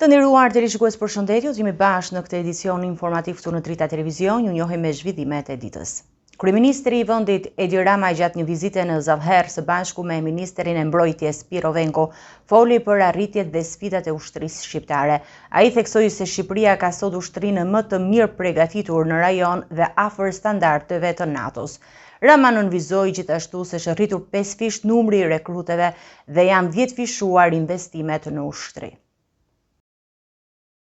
Të nderuar televizionistë, përshëndetje, jemi bashkë në këtë edicion informativ këtu në Drita Televizion, ju njohim me zhvillimet e ditës. Kryeministri i vendit Edi Rama gjatë një vizite në Zavher së bashku me ministrin e mbrojtjes Piro Venko foli për arritjet dhe sfidat e ushtrisë shqiptare. Ai theksoi se Shqipëria ka sot ushtrinë më të mirë përgatitur në rajon dhe afër standardeve të NATO-s. Rama nënvizoi gjithashtu se është rritur 5 fish numri i rekruteve dhe janë 10 fishuar investimet në ushtri.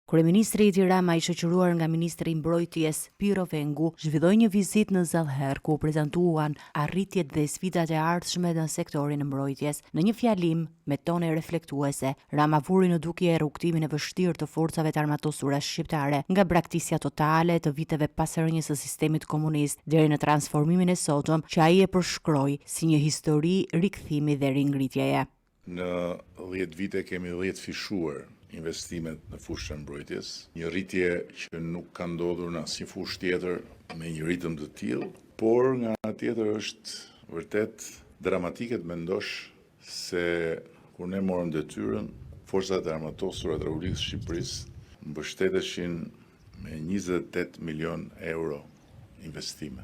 Kryeministri Edi Rama, i shoqëruar nga ministri i mbrojtjes Piro Venku, zhvilloi një vizitë në Zavher ku u prezantuan arritjet dhe sfidat e ardhshme në sektorin e mbrojtjes. Në një fjalim me tone reflektuese, Rama vuri në dukje rrugtimin e vështirë të forcave të armatosura shqiptare, nga braktisja totale të viteve pas rënies së sistemit komunist deri në transformimin e sotëm që ai e përshkroi si një histori rikthimi dhe ringritjeje. Në 10 vite kemi 10 fishuar investimet në fushën mbrojtjes, një rritje që nuk ka ndodhur në asnjë fushë tjetër me një ritëm të tillë, por nga ana tjetër është vërtet dramatike të mendosh se kur ne morëm detyrën, forcat e armatosura të Republikës së Shqipërisë mbështeteshin me 28 milion euro investime.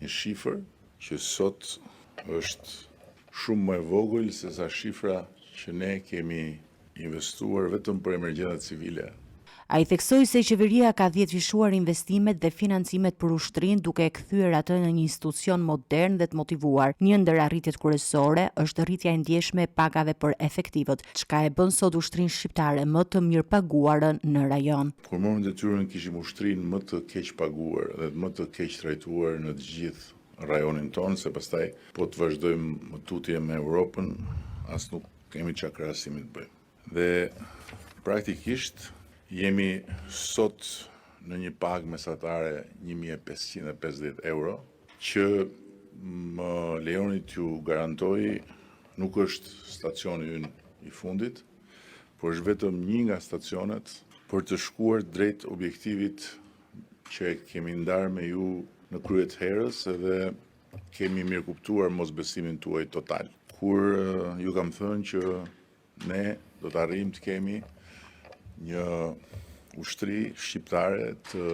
Një shifër që sot është shumë më e vogël se sa shifra që ne kemi investuar vetëm për emergjencat civile. Ai theksoi se qeveria ka 10 fishuar investimet dhe financimet për ushtrinë duke e kthyer atë në një institucion modern dhe të motivuar. Një ndër arritjet kryesore është rritja e ndjeshme e pagave për efektivët, çka e bën sot ushtrinë shqiptare më të mirëpaguarën në rajon. Kur morëm detyrën kishim ushtrinë më të keq paguar dhe më të keq trajtuar në të gjithë rajonin tonë, se pastaj po të vazhdojmë më tutje me Europën, as nuk kemi çka krahasimi të bëjmë. Dhe praktikisht jemi sot në një pagë mesatare 1550 euro, që më lejoni t'ju garantoj nuk është stacioni ynë i fundit, por është vetëm një nga stacionet për të shkuar drejt objektivit që kemi ndarë me ju në krye të herës edhe kemi mirë kuptuar mosbesimin tuaj total. Kur ju kam thënë që ne do të arrijmë të kemi një ushtri shqiptare të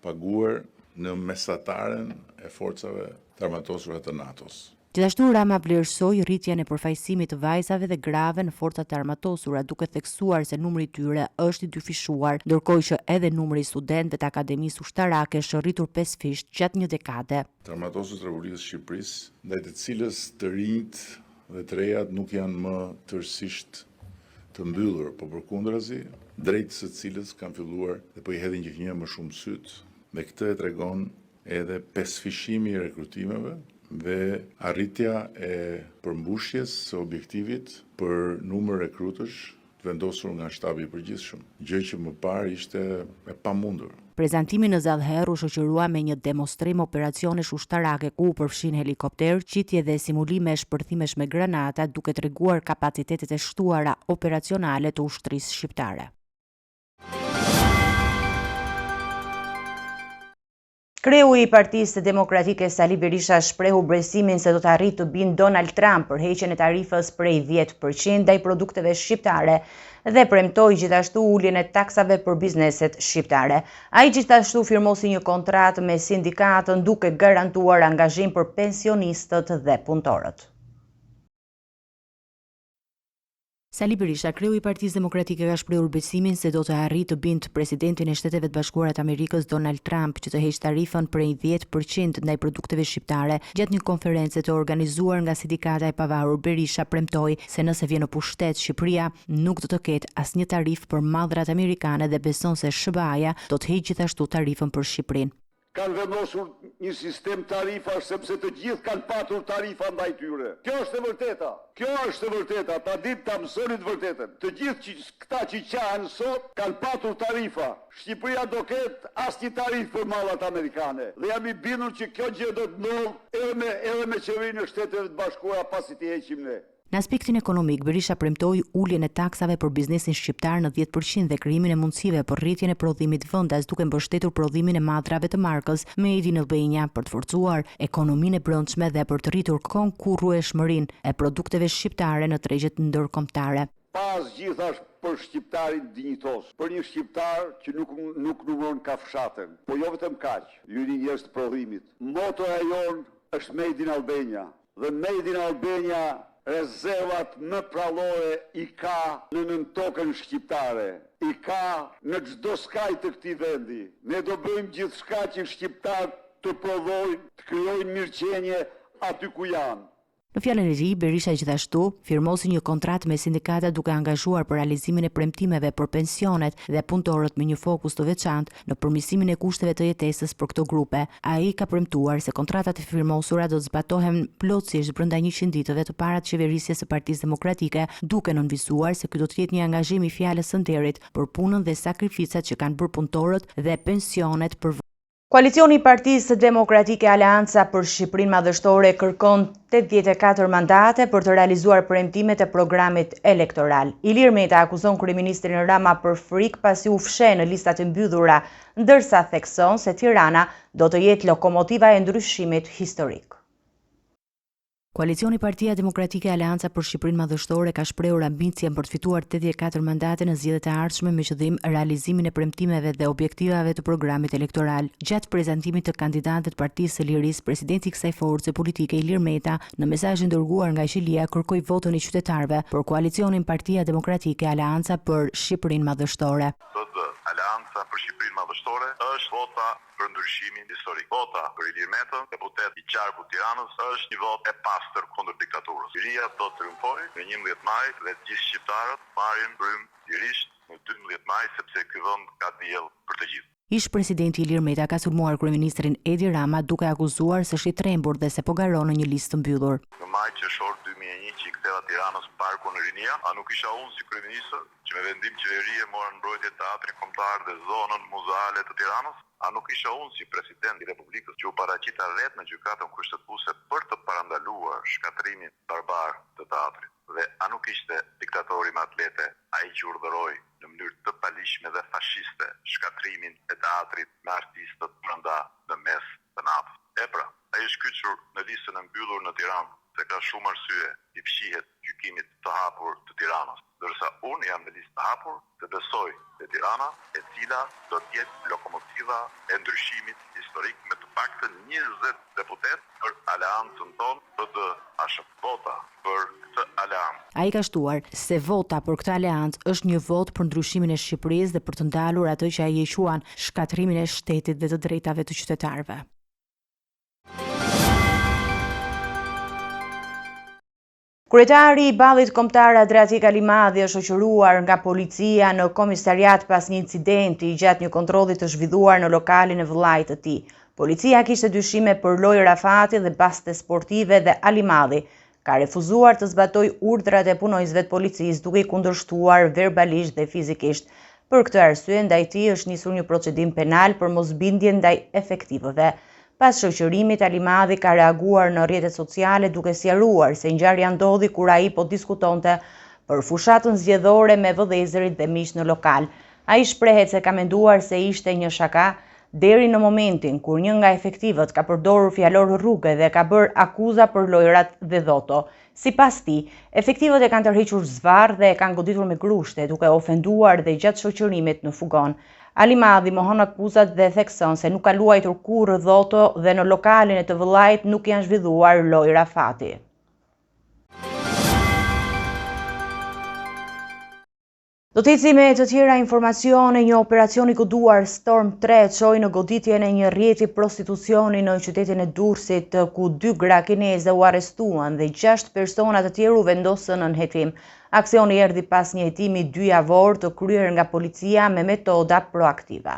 paguar në mesataren e forcave të armatosura të NATO-s. Gjithashtu Rama vlerësoi rritjen e përfaqësimit të vajzave dhe grave në forcat e armatosura, duke theksuar se numri i tyre është i dyfishuar, ndërkohë që edhe numri i studentëve të akademisë ushtarake është rritur 5 fish gjatë një dekade. Të armatosurës të Republikës së Shqipërisë, ndaj të cilës të rinjt dhe të rejat nuk janë më tërësisht të mbyllur, po përkundrazi, drejt së cilës kanë filluar dhe po i hedhin gjithnjë më shumë syt, dhe këtë e tregon edhe pesfishimi i rekrutimeve dhe arritja e përmbushjes së objektivit për numër rekrutësh të vendosur nga shtabi i përgjithshëm, gjë që më parë ishte e pamundur. Prezantimi në Zavher u shoqërua me një demonstrim operacionesh ushtarake ku u përfshin helikopter, qitje dhe simulime shpërthimesh me granata, duke treguar kapacitetet e shtuara operacionale të ushtrisë shqiptare. Kreu i Partisë Demokratike Sali Berisha shprehu besimin se do të arrijë të bindë Donald Trump për heqjen e tarifës prej 10% ndaj produkteve shqiptare dhe premtoi gjithashtu uljen e taksave për bizneset shqiptare. Ai gjithashtu firmosi një kontratë me sindikatën duke garantuar angazhim për pensionistët dhe punëtorët. Sali Berisha, kreu i Partisë Demokratike, ka shprehur besimin se do të arrijë të bindë presidentin e Shteteve të Bashkuara të Amerikës Donald Trump që të heqë tarifën prej 10% ndaj produkteve shqiptare. Gjatë një konferencë të organizuar nga sindikata e pavarur, Berisha premtoi se nëse vjen në pushtet Shqipëria nuk do të ketë asnjë tarifë për mallrat amerikane dhe beson se SBA-ja do të heqë gjithashtu tarifën për Shqipërinë. Kanë vendosur një sistem tarifash sepse të gjithë kanë patur tarifa ndaj tyre. Kjo është e vërteta. Kjo është e vërteta. Ta ditë ta mësoni të vërtetën. Të gjithë këta që qahen sot kanë patur tarifa. Shqipëria do ketë asnjë tarifë për mallat amerikane. Dhe jam i bindur që kjo gjë do të ndodhë edhe me qeverinë e Shteteve të Bashkuara pasi t'i heqim ne. Në aspektin ekonomik, Berisha premtoi uljen e taksave për biznesin shqiptar në 10% dhe krijimin e mundësive për rritjen e prodhimit vendas, duke mbështetur prodhimin e madrave të markës Made in Albania për të forcuar ekonominë e brendshme dhe për të rritur konkurrueshmërinë e produkteve shqiptare në tregjet ndërkombëtare. Pas gjithashtu për shqiptarin dinjitos, për një shqiptar që nuk numëron kafshatën, po jo vetëm kaq, liria është prodhimit. Motoja jon është Made in Albania dhe Made in Albania rezervat më prallore i ka në nën tokën shqiptare, i ka në çdo skaj të këtij vendi. Ne do bëjmë gjithçka që shqiptarët të prodhojnë, të krijojnë mirëqenie aty ku janë. Në fjalën e tij, Berisha gjithashtu firmosi një kontratë me sindikatat duke angazhuar për realizimin e premtimeve për pensionet dhe punëtorët me një fokus të veçantë në përmirësimin e kushteve të jetesës për këto grupe. Ai ka premtuar se kontratat e firmosura do të zbatohen plotësisht brenda 100 ditëve të para të qeverisjes së Partisë Demokratike, duke nënvizuar se ky do të jetë një angazhim i fjalës së nderit për punën dhe sakrificat që kanë bërë punëtorët dhe pensionet për Koalicioni i Partisë Demokratike Aleanca për Shqipërinë Madhështore kërkon 84 mandate për të realizuar premtimet e programit elektoral. Ilir Meta akuzon kryeministrin Rama për frikë pasi u fsheh në listat e mbyllura, ndërsa thekson se Tirana do të jetë lokomotiva e ndryshimit historik. Koalicioni Partia Demokratike Aleanca për Shqipërinë Madhështore ka shprehur ambicien për të fituar 84 mandate në zgjedhjet e ardhshme me qëllim realizimin e premtimeve dhe objektivave të programit elektoral. Gjatë prezantimit të kandidatëve të Partisë së Lirisë, presidenti i kësaj force politike Ilir Meta, në mesazhin dërguar nga Qelia, kërkoi votën e qytetarëve për koalicionin Partia Demokratike Aleanca për Shqipërinë Madhështore. Aleanca për Shqipërinë Madhështore është vota për ndryshimin historik. Vota për Ilir Metën, deputet i qarku Tiranës, është një votë e pastër kundër diktaturës. Liria do të triumfojë në 11 maj dhe të gjithë shqiptarët marrin frym lirisht në 12 maj sepse ky vend ka diell për të gjithë. Ish presidenti Ilir Meta ka sulmuar kryeministrin Edi Rama duke akuzuar se është i trembur dhe se po garon në një listë të mbyllur. Në maj qershor 2001 që i ktheva Tiranës parkun në rinia, a nuk isha unë si kryeministër që me vendim qeverie mora në mbrojtje teatrin kombëtar dhe zonën muzeale të Tiranës? A nuk isha unë si president i Republikës që u paraqita vetë në gjykatën kushtetuese për të parandaluar shkatrimin barbar të teatrit? Dhe a nuk ishte diktatori me atlete ai që urdhëroi në mënyrë të palishme dhe fashiste shkatrimin e teatrit me artistët brenda në mes të natës? E pra, ai është kyçur në listën e mbyllur në Tiranë se ka shumë arsye i fshihet gjykimit të hapur të Tiranës, ndërsa unë jam në listë të hapur dhe besoj se Tirana, e cila do të jetë lokomotiva e ndryshimit historik me të paktën 20 deputet për aleancën tonë, PD është vota për këtë aleancë. Ai ka shtuar se vota për këtë aleancë është një votë për ndryshimin e Shqipërisë dhe për të ndalur atë që ai e quan shkatrimin e shtetit dhe të drejtave të qytetarëve. Kryetari i Ballit Kombëtar Adratik Alimadhi është shoqëruar nga policia në komisariat pas një incidenti gjatë një kontrolli të zhvilluar në lokalin e vëllait të tij. Policia kishte dyshime për lojë Rafati dhe baste sportive dhe Alimadhi ka refuzuar të zbatojë urdhrat e punonjësve të policisë duke i kundërshtuar verbalisht dhe fizikisht. Për këtë arsye ndaj tij është nisur një procedim penal për mosbindje ndaj efektivëve. Pas shoqërimit, Alimadhi ka reaguar në rrjetet sociale duke sqaruar se ngjarja ndodhi kur ai po diskutonte për fushatën zgjedhore me vëllezërit dhe miq në lokal. Ai shprehet se ka menduar se ishte një shaka deri në momentin kur një nga efektivët ka përdorur fjalor rruge dhe ka bërë akuza për lojrat dhe dhoto. Sipas tij, efektivët e kanë tërhequr zvarr dhe e kanë goditur me grushte, duke ofenduar dhe gjatë shoqërimit në fugon. Alimadhi mohon akuzat dhe thekson se nuk ka luajtur kurrë dhoto dhe në lokalin e të vëllait nuk janë zhvilluar lojë Rafati. Do të ecim me të tjera informacione. Një operacion i koduar Storm 3 çoi në goditjen e një rrjeti prostitucioni në qytetin e Durrësit, ku 2 gra kineze u arrestuan dhe 6 persona të tjerë u vendosën në hetim. Aksioni erdhi pas një hetimi 2 javor të kryer nga policia me metoda proaktive.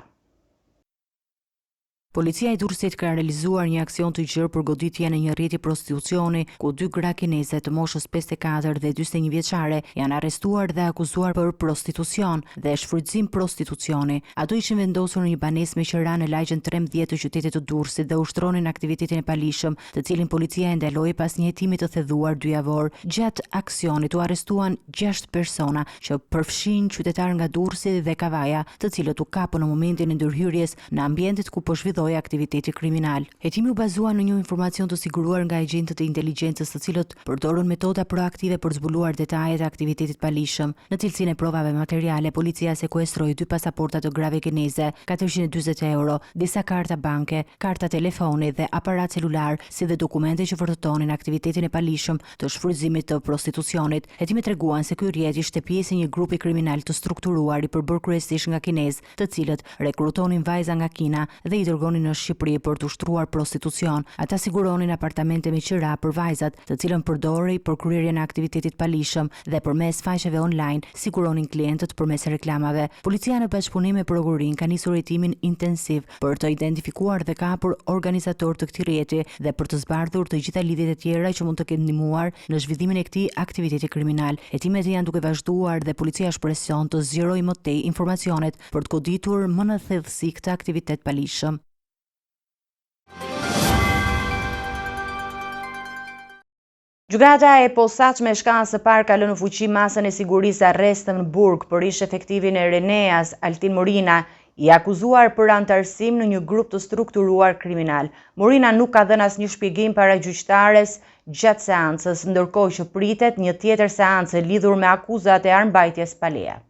Policia e Durrësit ka realizuar një aksion të gjerë për goditjen e një rrjeti prostitucioni, ku 2 gra kineze të moshës 54 dhe 41 vjeçare janë arrestuar dhe akuzuar për prostitucion dhe shfrytëzim prostitucioni. Ato ishin vendosur në një banesë me qira në lagjen 13 të qytetit të Durrësit dhe ushtronin aktivitetin e palishëm, të cilin policia e ndaloi pas një hetimi të thedhuar 2 javor. Gjatë aksionit u arrestuan 6 persona që përfshin qytetar nga Durrësi dhe Kavaja, të cilët u kapën në momentin e ndërhyrjes në ambientet ku po zhvillohej vazhdoi aktiviteti kriminal. Hetimi u bazua në një informacion të siguruar nga agentët e inteligjencës, të cilët përdorën metoda proaktive për zbuluar detajet e aktivitetit palishëm. Në cilësinë e provave materiale, policia sekuestroi 2 pasaporta të grave kineze, 440 euro, disa karta banke, karta telefoni dhe aparat celular, si dhe dokumente që vërtetonin aktivitetin e palishëm të shfrytëzimit të prostitucionit. Hetimet treguan se ky rrjet ishte pjesë e një grupi kriminal të strukturuar i përbërë kryesisht nga kinezë, të cilët rekrutonin vajza nga Kina dhe i dërgonin në Shqipëri për të ushtruar prostitucion. Ata siguronin apartamente me qira për vajzat, të cilën përdorri për kryerjen e aktivitetit palishëm dhe përmes faqeve online siguronin klientët përmes reklamave. Policia në bashkëpunim me prokurin ka nisur hetimin intensiv për të identifikuar dhe kapur organizator të këtij rrjeti dhe për të zbardhur të gjitha lidhjet e tjera që mund të kenë ndihmuar në zhvillimin e këtij aktiviteti kriminal. Hetimet janë duke vazhduar dhe policia shpreson të zgjerojë më tej informacionet për të goditur më në thellësi këtë aktivitet palishëm. Gjykata e posaçme e shkallës së parë ka lënë në fuqi masën e sigurisë arrestëm në burg për ish efektivin e Reneas Altin Morina, i akuzuar për antarësim në një grup të strukturuar kriminal. Morina nuk ka dhënë asnjë shpjegim para gjyqtares gjatë seancës, ndërkohë që pritet një tjetër seancë lidhur me akuzat e armbajtjes pa leje.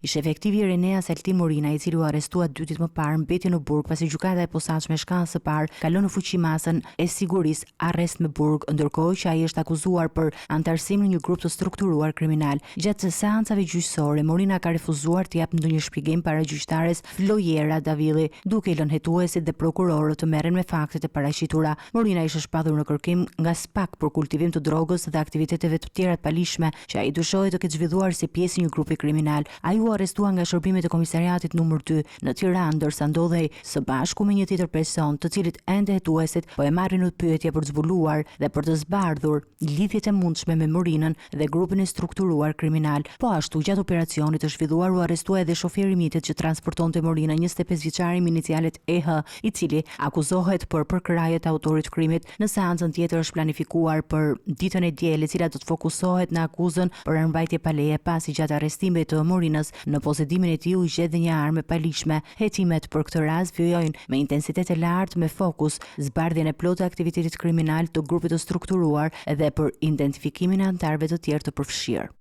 Ish efektivi Reneas Altin Morina, i cili u arrestua 2 ditë më parë, mbeti në burg pasi gjykata e posaçme e shkallës së parë ka lënë në fuqi masën e sigurisë arrest me burg, ndërkohë që ai është akuzuar për antarësim në një grup të strukturuar kriminal. Gjatë seancave gjyqësore, Morina ka refuzuar të japë ndonjë shpjegim para gjyqtares Flojera Davilli, duke i lënë hetuesit dhe prokurorët të merren me faktet e paraqitura. Morina ishte shpadur në kërkim nga SPAK për kultivim të drogës dhe aktiviteteve të tjera të palishme që ai dyshohej të ketë zhvilluar si pjesë e një grupi kriminal. Ai u arrestua nga shërbimet e komisariatit numër 2 në Tiranë, ndërsa ndodhej së bashku me një tjetër person, të cilit ende hetuesit po e marrin në pyetje për të zbuluar dhe për të zbardhur lidhjet e mundshme me Morinën dhe grupin e strukturuar kriminal. Po ashtu, gjatë operacionit të zhvilluar u arrestua edhe shoferi i mitit që transportonte Morinën, 25 vjeçari me inicialet EH, i cili akuzohet për përkraje të autorit të krimit. Në seancën tjetër është planifikuar për ditën e diel, e cila do të fokusohet në akuzën për armbajtje pa leje, pasi gjatë arrestimit të Morinës në posedimin e tij u gjet një armë palishme. Hetimet për këtë rast vijojnë me intensitet të lartë me fokus zbardhjen e plotë të aktivitetit kriminal të grupit të strukturuar dhe për identifikimin e anëtarëve të tjerë të përfshirë.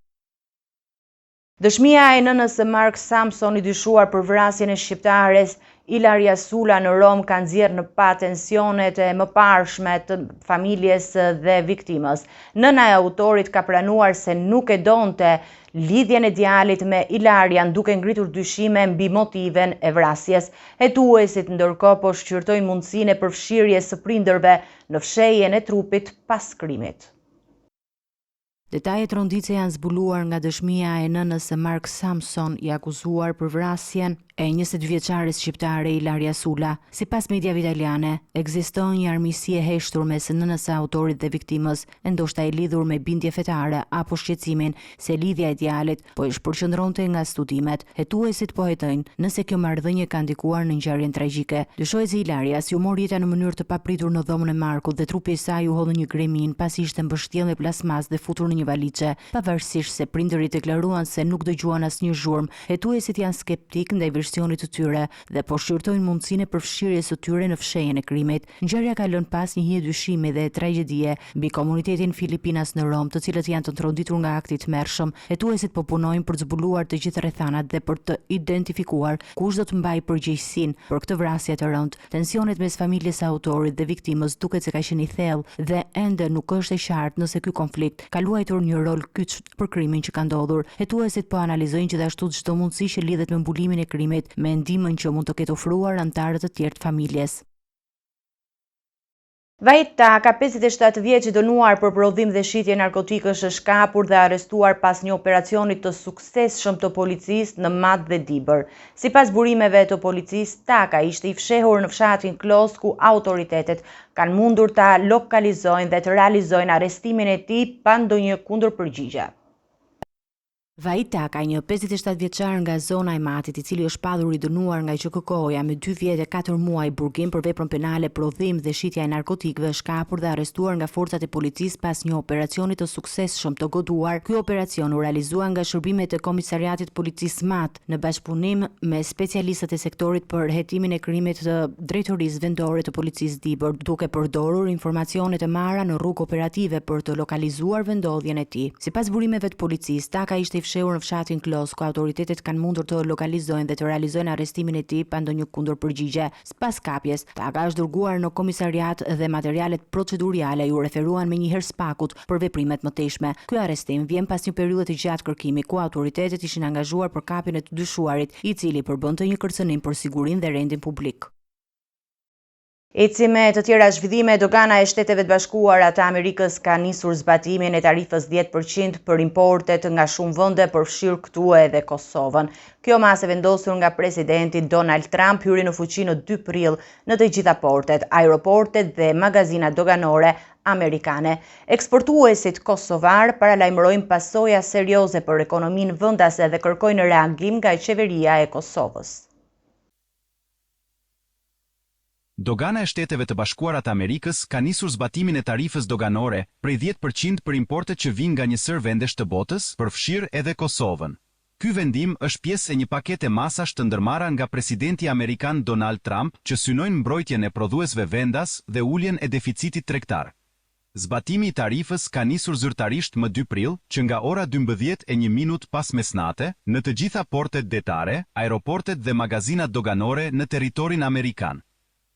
Dëshmia e nënës së Mark Samson, i dyshuar për vrasjen e shqiptares Ilaria Sula në Rom, ka nxjerrë në pa tensionet e mëparshme të familjes dhe viktimës. Nëna e autorit ka pranuar se nuk e donte lidhjen e djalit me Ilarian, duke ngritur dyshime mbi motiven e vrasjes. Hetuesit ndërkohë po shqyrtojnë mundësinë e përfshirjes së prindërve në fshehjen e trupit pas krimit. Detajet ronditse janë zbuluar nga dëshmia e nënës së Mark Samson, i akuzuar për vrasjen e 20 vjeçares shqiptare Ilaria Sula. Sipas mediave italiane, ekziston një armiqësi e heshtur mes nënës së autorit dhe viktimës, ndoshta e lidhur me bindje fetare apo shqetësimin se lidhja e djalit po i shpërqendronte nga studimet. Hetuesit po hetojnë nëse kjo marrëdhënie ka ndikuar në ngjarjen tragjike. Dyshohet se Ilaria si u mor jeta në mënyrë të papritur në dhomën e Markut dhe trupi i saj u hodhi një gremin pasi ishte mbështjellë me plasmas dhe futur në një valizhe. Pavarësisht se prindërit deklaruan se nuk dëgjuan asnjë zhurmë, hetuesit janë skeptik ndaj versionit të tyre dhe po shqyrtojnë mundësinë e përfshirjes së tyre në fshehjen e krimit. Ngjarja ka lënë pas një hije dyshimi dhe tragjedie mbi komunitetin Filipinas në Rom, të cilët janë të tronditur nga akti i tmerrshëm. Hetuesit po punojnë për të zbuluar të gjithë rrethanat dhe për të identifikuar kush do të mbajë përgjegjësinë për këtë vrasje të rëndë. Tensionet mes familjes së autorit dhe viktimës duket se ka qenë i thellë dhe ende nuk është e qartë nëse ky konflikt ka luajtur një rol kyç për krimin që ka ndodhur. Hetuesit po analizojnë gjithashtu çdo mundësi që lidhet me mbulimin e krimit, me ndihmën që mund të ketë ofruar anëtarët të tjerë të familjes. Vajta, ka 57 vjeç, i dënuar për prodhim dhe shitje narkotikësh, është kapur dhe arrestuar pas një operacioni të suksesshëm të policisë në Mat dhe Dibër. Sipas burimeve të policisë, Taka ishte i fshehur në fshatin Klos, ku autoritetet kanë mundur ta lokalizojnë dhe të realizojnë arrestimin e tij pa ndonjë kundërpërgjigje. Vahid Takaj, një 57 vjeçar nga zona e Matit, i cili është padhur i dënuar nga QKK-ja me 2 vjet e 4 muaj burgim për veprën penale prodhim dhe shitja e narkotikëve, është kapur dhe arrestuar nga forcat e policisë pas një operacioni të suksesshëm të goduar. Ky operacion u realizua nga shërbimet e Komisariatit Policisë Mat në bashkëpunim me specialistët e sektorit për hetimin e krimit të Drejtorisë Vendore të Policisë Dibër, duke përdorur informacionet e marra në rrugë operative për të lokalizuar vendodhjen e tij. Sipas burimeve të policisë, Taka ishte i fshehur në fshatin Klos, ku autoritetet kanë mundur të lokalizojnë dhe të realizojnë arrestimin e tij pa ndonjë kundërpërgjigje. Sipas kapjes, Taka është dërguar në komisariat dhe materialet proceduriale ju referuan menjëherë Spakut për veprimet mëtejshme. Ky arrestim vjen pas një periudhe të gjatë kërkimi ku autoritetet ishin angazhuar për kapjen e të dyshuarit, i cili përbënte një kërcënim për sigurinë dhe rendin publik. Eci me të tjera zhvillime, dogana e Shteteve të Bashkuara të Amerikës ka nisur zbatimin e tarifës 10% për importet nga shumë vende, përfshirë këtu edhe Kosovën. Kjo masë vendosur nga presidenti Donald Trump hyri në fuqi në 2 prill në të gjitha portet, aeroportet dhe magazinat doganore amerikane. Eksportuesit kosovar paralajmërojnë pasoja serioze për ekonominë vendase dhe kërkojnë reagim nga qeveria e Kosovës. Dogana e Shteteve të Bashkuara të Amerikës ka nisur zbatimin e tarifës doganore prej 10% për importet që vijnë nga njësër vendesh të botës, përfshirë edhe Kosovën. Ky vendim është pjesë e një pakete masash të ndërmarra nga presidenti amerikan Donald Trump që synojnë mbrojtjen e prodhuesve vendas dhe uljen e deficitit tregtar. Zbatimi i tarifës ka nisur zyrtarisht më 2 prill, që nga ora 12:01 pas mesnate, në të gjitha portet detare, aeroportet dhe magazinat doganore në territorin amerikan.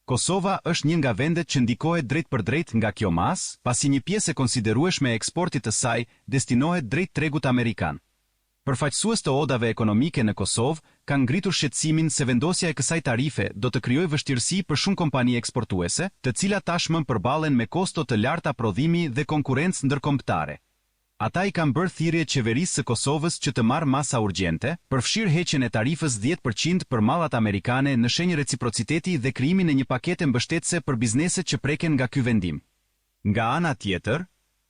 Kosova është një nga vendet që ndikohet drejt për drejt nga kjo masë, pasi një pjesë e konsiderueshme e eksportit të saj destinohet drejt tregut amerikan. Përfaqësues të odave ekonomike në Kosovë kanë ngritur shqetësimin se vendosja e kësaj tarife do të krijojë vështirësi për shumë kompani eksportuese, të cilat tashmë përballen me kosto të larta prodhimi dhe konkurrencë ndërkombëtare. Ata i kanë bërë thirrje qeverisë së Kosovës që të marrë masa urgjente, përfshirë heqjen e tarifës 10% për mallat amerikane në shenjë reciprociteti dhe krijimin e një pakete mbështetëse për bizneset që preken nga ky vendim. Nga ana tjetër,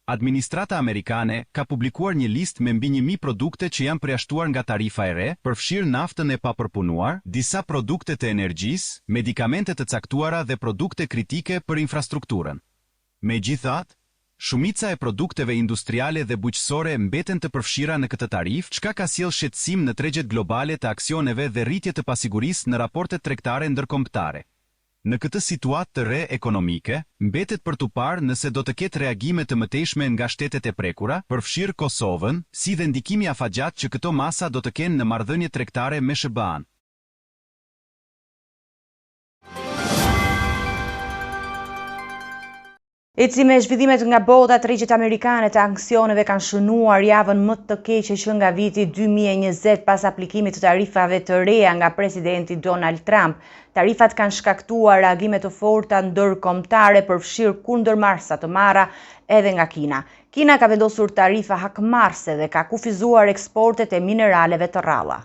administrata amerikane ka publikuar një listë me mbi 1000 produkte që janë përjashtuar nga tarifa e re, përfshirë naftën e papërpunuar, disa produkte të energjisë, medikamente të caktuara dhe produkte kritike për infrastrukturën. Megjithatë, shumica e produkteve industriale dhe bujqësore mbeten të përfshira në këtë tarif, çka ka sjellë shqetësim në tregjet globale të aksioneve dhe rritje të pasigurisë në raportet tregtare ndërkombëtare. Në këtë situatë të re ekonomike, mbetet për tu parë nëse do të ketë reagime të mëtejshme nga shtetet e prekura, përfshirë Kosovën, si dhe ndikimi afatgjat që këto masa do të kenë në marrëdhënie tregtare me SBA-n. Eci me zhvillimet nga bota, tregjet amerikane të aksioneve kanë shënuar javën më të keqe që nga viti 2020 pas aplikimit të tarifave të reja nga presidenti Donald Trump. Tarifat kanë shkaktuar reagime të forta ndërkombëtare, përfshirë kundërmarrësa të marra edhe nga Kina. Kina ka vendosur tarifa hakmarrëse dhe ka kufizuar eksportet e mineraleve të rralla.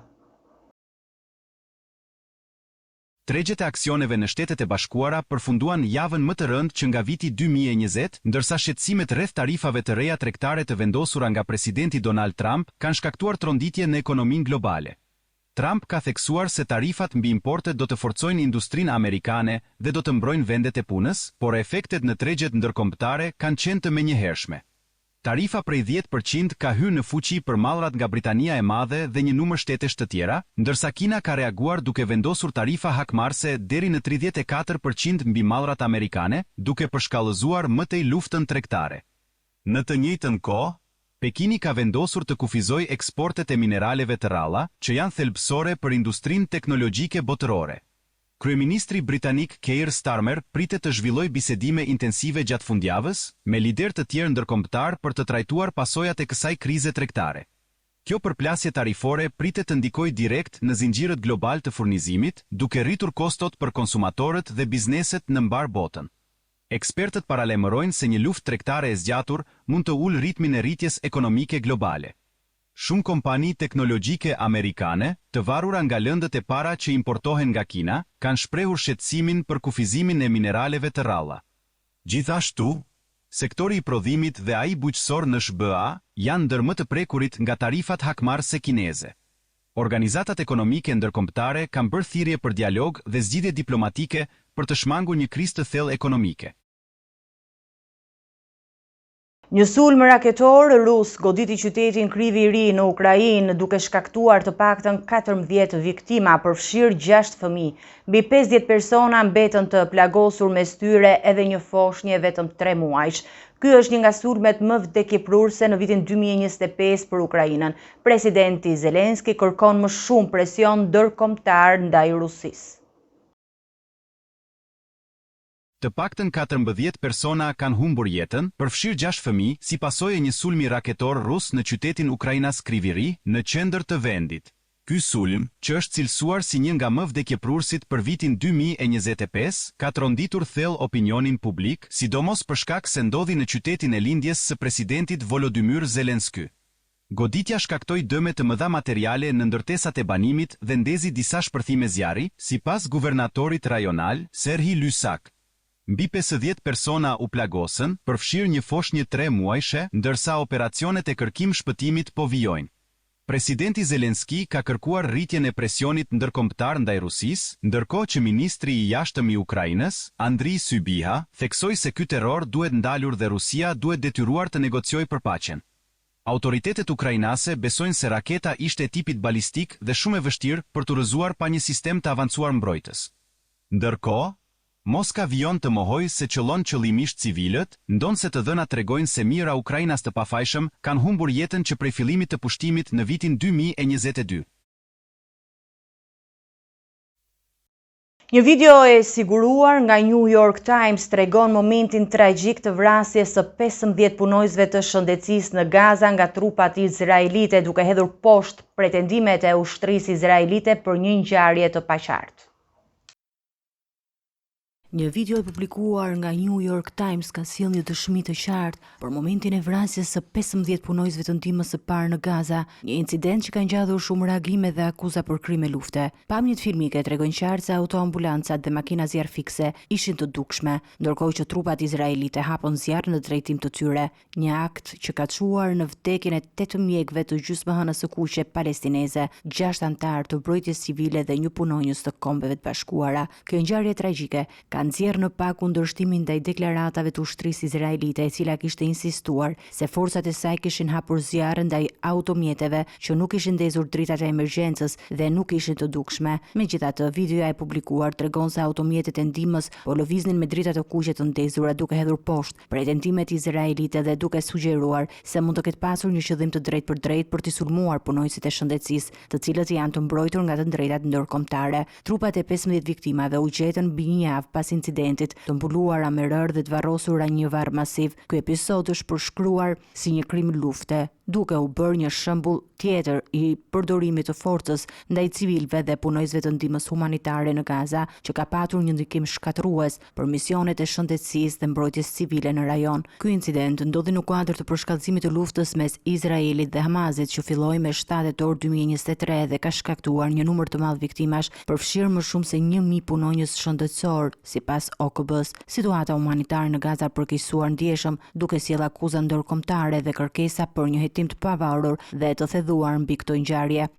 Tregjet e aksioneve në Shtetet e Bashkuara përfunduan javën më të rëndë që nga viti 2020, ndërsa shqetësimet rreth tarifave të reja tregtare të vendosura nga presidenti Donald Trump kanë shkaktuar tronditje në ekonominë globale. Trump ka theksuar se tarifat mbi importet do të forcojnë industrinë amerikane dhe do të mbrojnë vendet e punës, por efektet në tregjet ndërkombëtare kanë qenë të menjëhershme. Tarifa prej 10% ka hyrë në fuqi për mallrat nga Britania e Madhe dhe një numër shtetesh të tjera, ndërsa Kina ka reaguar duke vendosur tarifa hakmarrëse deri në 34% mbi mallrat amerikane, duke përshkallëzuar më tej luftën tregtare. Në të njëjtën kohë, Pekini ka vendosur të kufizojë eksportet e mineraleve të rralla, që janë thelbësore për industrinë teknologjike botërore. Kryeministri britanik Keir Starmer pritet të zhvillojë bisedime intensive gjatë fundjavës me lider të tjerë ndërkombëtar për të trajtuar pasojat e kësaj krize tregtare. Kjo përplasje tarifore pritet të ndikojë direkt në zinxhirët global të furnizimit, duke rritur kostot për konsumatorët dhe bizneset në mbar botën. Ekspertët paralajmërojnë se një luftë tregtare e zgjatur mund të ulë ritmin e rritjes ekonomike globale. Shumë kompani teknologjike amerikane, të varura nga lëndët e para që importohen nga Kina, kanë shprehur shqetësimin për kufizimin e mineraleve të rralla. Gjithashtu, sektori i prodhimit dhe ai bujqësor në SBA janë ndër më të prekurit nga tarifat hakmarrëse kineze. Organizatat ekonomike ndërkombëtare kanë bërë thirrje për dialog dhe zgjidhje diplomatike për të shmangur një krizë të thellë ekonomike. Një sulm raketor rus goditi qytetin Kryvyi i Ri në Ukrainë duke shkaktuar të paktën 14 viktima, përfshirë 6 fëmijë. Mbi 50 persona mbetën të plagosur, mes tyre edhe një foshnjë vetëm 3 muajsh. Ky është një nga sulmet më vdekjeprurse në vitin 2025 për Ukrainën. Presidenti Zelenski kërkon më shumë presion ndërkombëtar ndaj Rusisë. Të paktën 14 persona kanë humbur jetën, përfshirë 6 fëmijë, si pasojë e një sulmi raketor rus në qytetin ukrainas Kryvyi i Ri, në qendër të vendit. Ky sulm, që është cilësuar si një nga më vdekjeprurësit për vitin 2025, ka tronditur thellë opinionin publik, sidomos për shkak se ndodhi në qytetin e lindjes së presidentit Volodymyr Zelensky. Goditja shkaktoi dëme të mëdha materiale në ndërtesat e banimit dhe ndezi disa shpërthime zjarri, sipas guvernatorit rajonal Serhii Lysak. Mbi 50 persona u plagosën, përfshirë një foshnjë 3 muajshe, ndërsa operacionet e kërkim shpëtimit po vijojnë. Presidenti Zelenski ka kërkuar rritjen e presionit ndërkombëtar ndaj Rusisë, ndërkohë që ministri i jashtëm i Ukrainës, Andriy Sybiha, theksoi se ky terror duhet ndalur dhe Rusia duhet detyruar të negociojë për paqen. Autoritetet ukrainase besojnë se raketa ishte e tipit balistik dhe shumë e vështirë për të rrëzuar pa një sistem të avancuar mbrojtës. Ndërkohë, Moska vijon të mohojë se qëllon qëllimisht civilët, ndonse të dhënat tregojnë se mijëra ukrainas të pafajshëm kanë humbur jetën që prej fillimit të pushtimit në vitin 2022. Një video e siguruar nga New York Times tregon momentin tragjik të vrasjes së 15 punojësve të shëndetësisë në Gaza nga trupat izraelite, duke hedhur poshtë pretendimet e ushtrisë izraelite për një ngjarje të paqartë. Një video e publikuar nga New York Times ka sjellë një dëshmi të qartë për momentin e vrasjes së 15 punojësve të ndihmës së parë në Gaza, një incident që ka ngjallur shumë reagime dhe akuza për krime lufte. Pamjet filmike tregojnë qartë se autoambulancat dhe makina zjarr fikse ishin të dukshme, ndërkohë që trupat izraelite hapën zjarr në drejtim të tyre, një akt që ka çuar në vdekjen e 8 mjekëve të gjysmëhënës së kuqe palestineze, 6 anëtar të mbrojtjes civile dhe një punonjës të Kombeve të Bashkuara. Kjo ngjarje tragjike ka nxjerrë në pak kundërshtimin ndaj deklaratave të ushtrisë izraelite, e cila kishte insistuar se forcat e saj kishin hapur zjarr ndaj automjeteve që nuk ishin ndezur dritat e emergjencës dhe nuk ishin të dukshme. Megjithatë, videoja e publikuar tregon se automjetet e ndihmës po lëviznin me drita të kuqe të ndezura duke hedhur poshtë pretendimet izraelite dhe duke sugjeruar se mund të ketë pasur një qëllim të drejtë për t'i sulmuar punojësit e shëndetësisë, të cilët janë të mbrojtur nga të drejtat ndërkombëtare. Trupat e 15 viktimave u gjetën mbi një javë pas incidentit, të mbuluara me rërë dhe të varrosura një varr masiv. Ky episod është përshkruar si një krim lufte, duke u bërë një shembull tjetër i përdorimit të forcës ndaj civilëve dhe punojësve të ndihmës humanitare në Gaza, që ka patur një ndikim shkatërrues për misionet e shëndetësisë dhe mbrojtjes civile në rajon. Ky incident ndodhi në kuadër të përshkallëzimit të luftës mes Izraelit dhe Hamasit, që filloi me 7 tetor 2023 dhe ka shkaktuar një numër të madh viktimash, përfshirë më shumë se 1000 punonjës shëndetësor, sipas OKB-s. Situata humanitare në Gaza përkeqësuar ndjeshëm, duke sjellë akuza ndërkombëtare dhe kërkesa për një hetim të pavarur dhe të thedhuar mbi këtë ngjarje.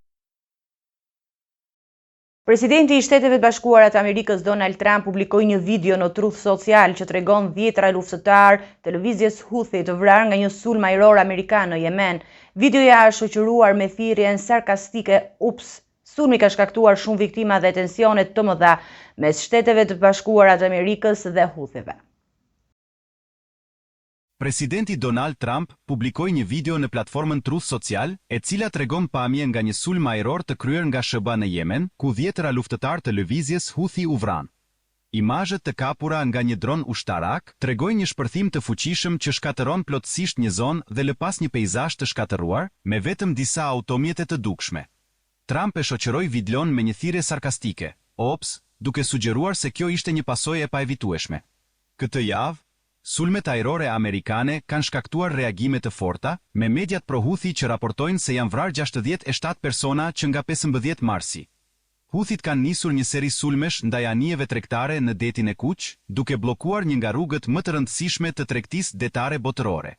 Presidenti i Shteteve të Bashkuara të Amerikës Donald Trump publikoi një video në Truth Social që tregon 10 luftëtar të lëvizjes Houthi të vrarë nga një sulm ajror amerikan në Yemen. Videoja është shoqëruar me thirrjen sarkastike "Ups". Sulmi ka shkaktuar shumë viktima dhe tensione të mëdha mes Shteteve të Bashkuara të Amerikës dhe Houthive. Presidenti Donald Trump publikoi një video në platformën Truth Social, e cila tregon pamje nga një sulm ajror të kryer nga SBA në Yemen, ku 10 luftëtar të lëvizjes Houthi u vran. Imazhet të kapura nga një dron ushtarak tregojnë një shpërthim të fuqishëm që shkatëron plotësisht një zonë dhe lë pas një peizazh të shkatëruar, me vetëm disa automjete të dukshme. Trump e shoqëroi videon me një thirrje sarkastike, "Ops", duke sugjeruar se kjo ishte një pasojë e paevitueshme. Këtë javë, sulmet ajrore amerikane kanë shkaktuar reagime të forta, me mediat pro Houthi që raportojnë se janë vrarë 67 persona që nga 15 marsi. Houthit kanë nisur një seri sulmesh ndaj anijeve tregtare në detin e Kuq, duke bllokuar një nga rrugët më të rëndësishme të tregtisë detare botërore.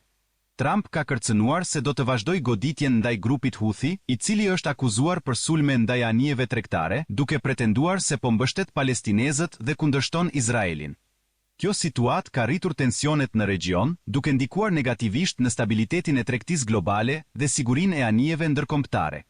Trump ka kërcënuar se do të vazhdojë goditjen ndaj grupit Houthi, i cili është akuzuar për sulme ndaj anijeve tregtare, duke pretenduar se po mbështet palestinezët dhe kundërshton Izraelin. Kjo situatë ka rritur tensionet në regjion, duke ndikuar negativisht në stabilitetin e tregtisë globale dhe sigurinë e anijeve ndërkombëtare.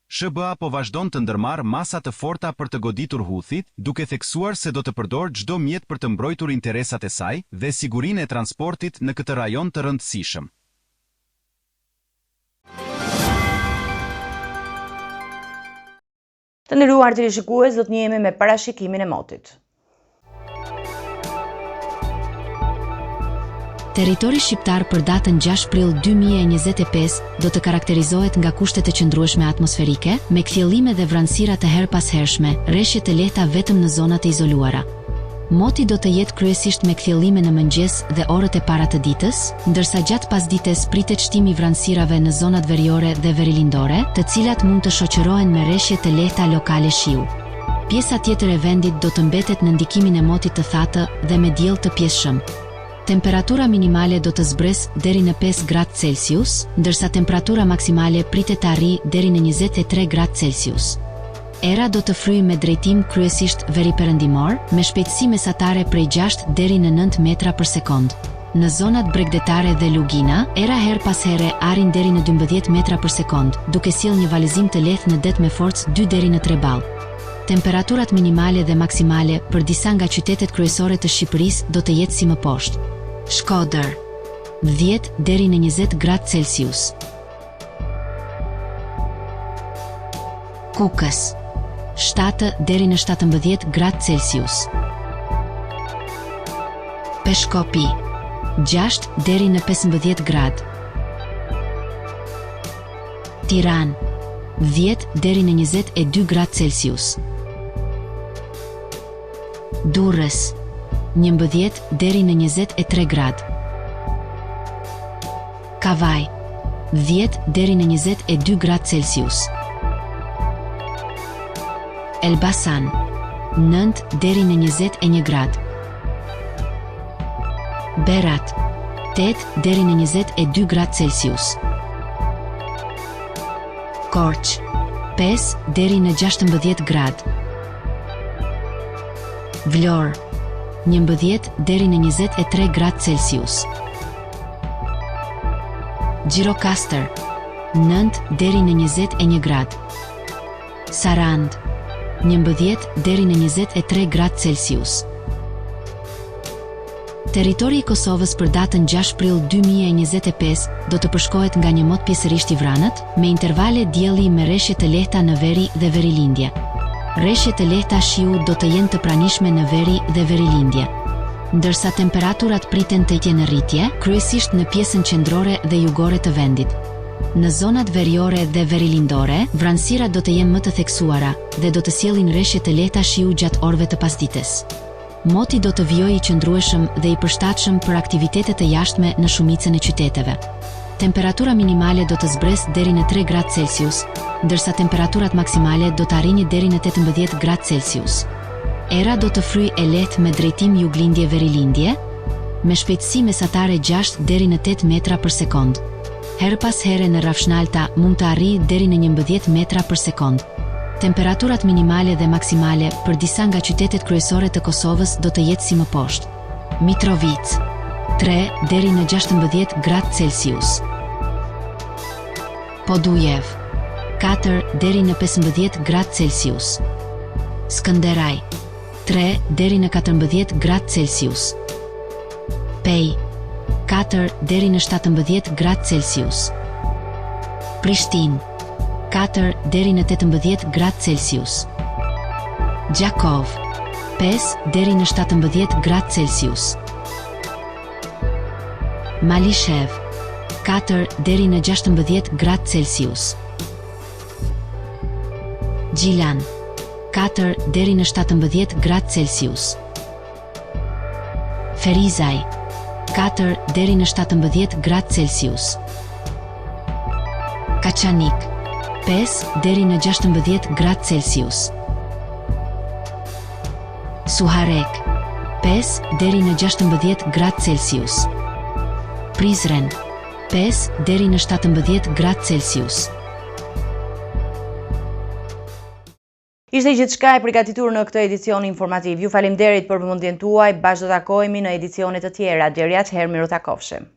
SBA po vazhdon të ndërmarrë masa të forta për të goditur Houthit, duke theksuar se do të përdor çdo mjet për të mbrojtur interesat e saj dhe sigurinë e transportit në këtë rajon të rëndësishëm. Të nderuar teleshikues, do të njihemi me parashikimin e motit. Territori shqiptar për datën 6 prill 2025 do të karakterizohet nga kushte të qëndrueshme atmosferike, me kthjellime dhe vranësira të herpashershme, rreshje të lehta vetëm në zonat e izoluara. Moti do të jetë kryesisht me kthjellime në mëngjes dhe orët e para të ditës, ndërsa gjatë pasdites pritet shtimi i vranësirave në zonat veriore dhe verilindore, të cilat mund të shoqërohen me rreshje të lehta lokale shiu. Pjesa tjetër e vendit do të mbetet në ndikimin e motit të thatë dhe me diell të pjeshëm. Temperatura minimale do të zbresë deri në 5 gradë Celsius, ndërsa temperatura maksimale pritet të arrijë deri në 23 gradë Celsius. Era do të fryjë me drejtim kryesisht veriperëndimor, me shpejtësi mesatare prej 6 deri në 9 metra për sekond. Në zonat bregdetare dhe lugina, era her pas here arrin deri në 12 metra për sekond, duke sjellë një valëzim të lehtë në det me forcë 2 deri në 3 ball. Temperaturat minimale dhe maksimale për disa nga qytetet kryesore të Shqipërisë do të jetë si më poshtë. Shkodër 10 deri në 20 gradë Celsius. Kukës 7 deri në 17 gradë Celsius. Peshkopi 6 deri në 15 gradë. Tiranë 10 deri në 22 gradë Celsius. Durrës 11 deri në 23 gradë. Kavaj 10 deri në 22 gradë Celsius. Elbasan 9 deri në 21 gradë. Berat 8 deri në 22 gradë Celsius. Korç 5 deri në 16 gradë. Vlorë 11 deri në 23 gradë Celsius. Gjirokastër 9 deri në 21 gradë. Sarand 11 deri në 23 gradë Celsius. Territori i Kosovës për datën 6 prill 2025 do të përshkohet nga një mot pjesërisht i vranët, me intervale dielli me rreshje të lehta në veri dhe verilindje. Rreshje të lehta shiu do të jenë të pranishme në veri dhe verilindje, ndërsa temperaturat priten të jenë në rritje, kryesisht në pjesën qendrore dhe jugore të vendit. Në zonat veriore dhe verilindore, vranësirat do të jenë më të theksuara dhe do të sjellin rreshje të lehta shiu gjatë orëve të pasdites. Moti do të vijojë i qëndrueshëm dhe i përshtatshëm për aktivitete të jashtme në shumicën e qyteteve. Temperatura minimale do të zbresë deri në 3 gradë Celsius, ndërsa temperaturat maksimale do të arrijnë deri në 18 gradë Celsius. Era do të fryjë e lehtë me drejtim juglindje verilindje, me shpejtësi mesatare 6 deri në 8 metra për sekond. Her pas here në rafshnalta mund të arrijë deri në 11 metra për sekond. Temperaturat minimale dhe maksimale për disa nga qytetet kryesore të Kosovës do të jetë si më poshtë. Mitrovica 3 deri në 16 gradë Celsius. Podujev 4 deri në 15 gradë Celsius. Skënderaj 3 deri në 14 gradë Celsius. Pej 4 deri në 17 gradë Celsius. Prishtinë 4 deri në 18 gradë Celsius. Gjakov 5 deri në 17 gradë Celsius. Malishev 4 deri në 16 gradë Celsius. Gjilan 4 deri në 17 gradë Celsius. Ferizaj 4 deri në 17 gradë Celsius. Kaçanik 5 deri në 16 gradë Celsius. Suharek 5 deri në 16 gradë Celsius. Prizren 5 deri në 17 gradë Celsius. Ishte gjithçka e përgatitur në këtë edicion informativ. Ju faleminderit për vëmendjen tuaj. Bashkë do takohemi në edicione të tjera. Deri atëherë, miru takofshim.